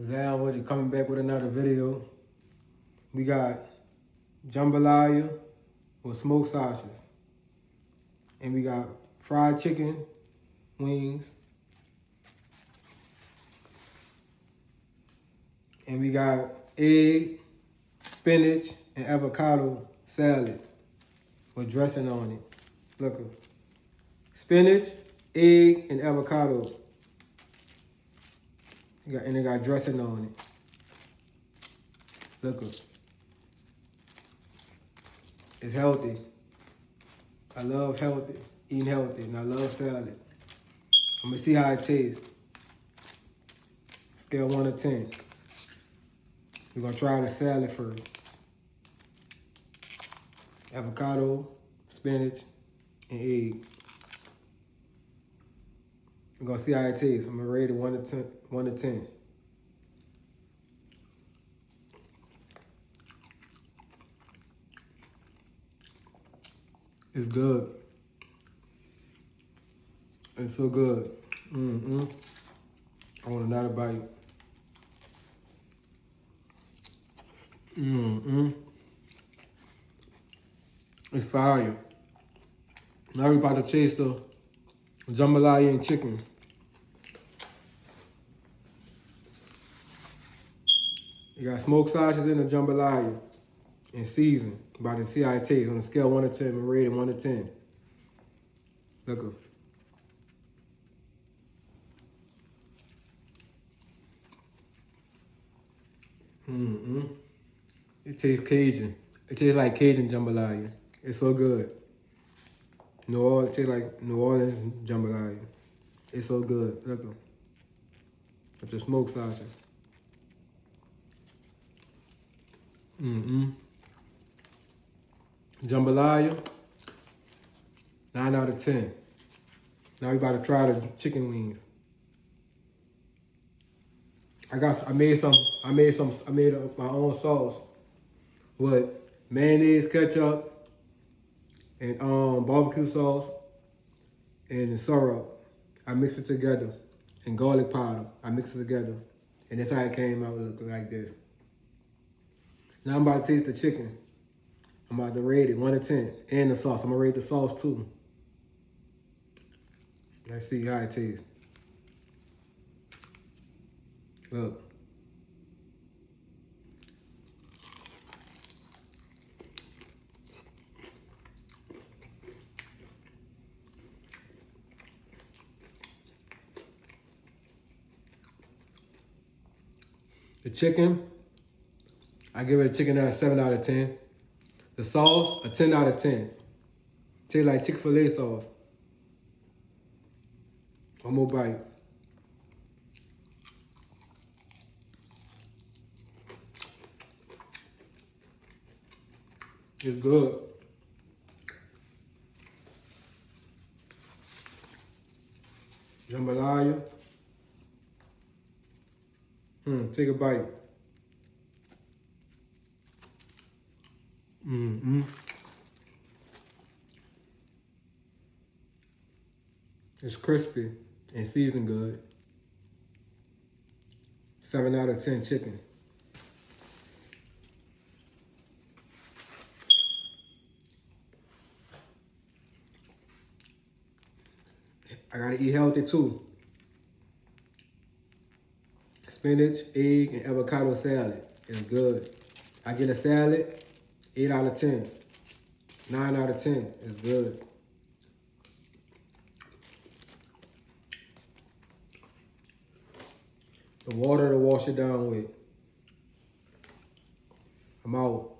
Zan with you, coming back with another video. We got jambalaya with smoked sausages. And we got fried chicken wings. And we got egg, spinach, and avocado salad with dressing on it. Look, spinach, egg, and avocado. And it got dressing on it. Look, it's healthy. I love eating healthy, and I love salad. I'm gonna see how it tastes. Scale 1 to 10. We're gonna try the salad first. Avocado, spinach, and egg. We're gonna see how it tastes. I'm gonna rate it 1 to 10. It's good. It's so good. I want another bite. It's fire. Now we about to taste the jambalaya and chicken. You got smoked sausages in the jambalaya and seasoned. About to see how it tastes on a scale 1 to 10. I'm rated 1 to 10. Look. It tastes Cajun. It tastes like Cajun jambalaya. It's so good. It tastes like New Orleans jambalaya. It's so good. Look. With the smoked sausages. Jambalaya, 9 out of 10. Now we about to try the chicken wings. I made my own sauce with mayonnaise, ketchup, and barbecue sauce and syrup. I mixed it together, and garlic powder. I mixed it together, and that's how it came out looking like this. Now I'm about to taste the chicken. I'm about to rate it 1 to 10, and the sauce. I'm gonna rate the sauce too. Let's see how it tastes. Look. The chicken, I give it a chicken out of 7 out of 10. The sauce, a 10 out of 10. Tastes like Chick-fil-A sauce. One more bite. It's good. Jambalaya. Take a bite. It's crispy and seasoned good. 7 out of 10 chicken. I gotta eat healthy too. Spinach, egg, and avocado salad is good. I get a salad, 8 out of 10. 9 out of 10 is good. The water to wash it down with. I'm out.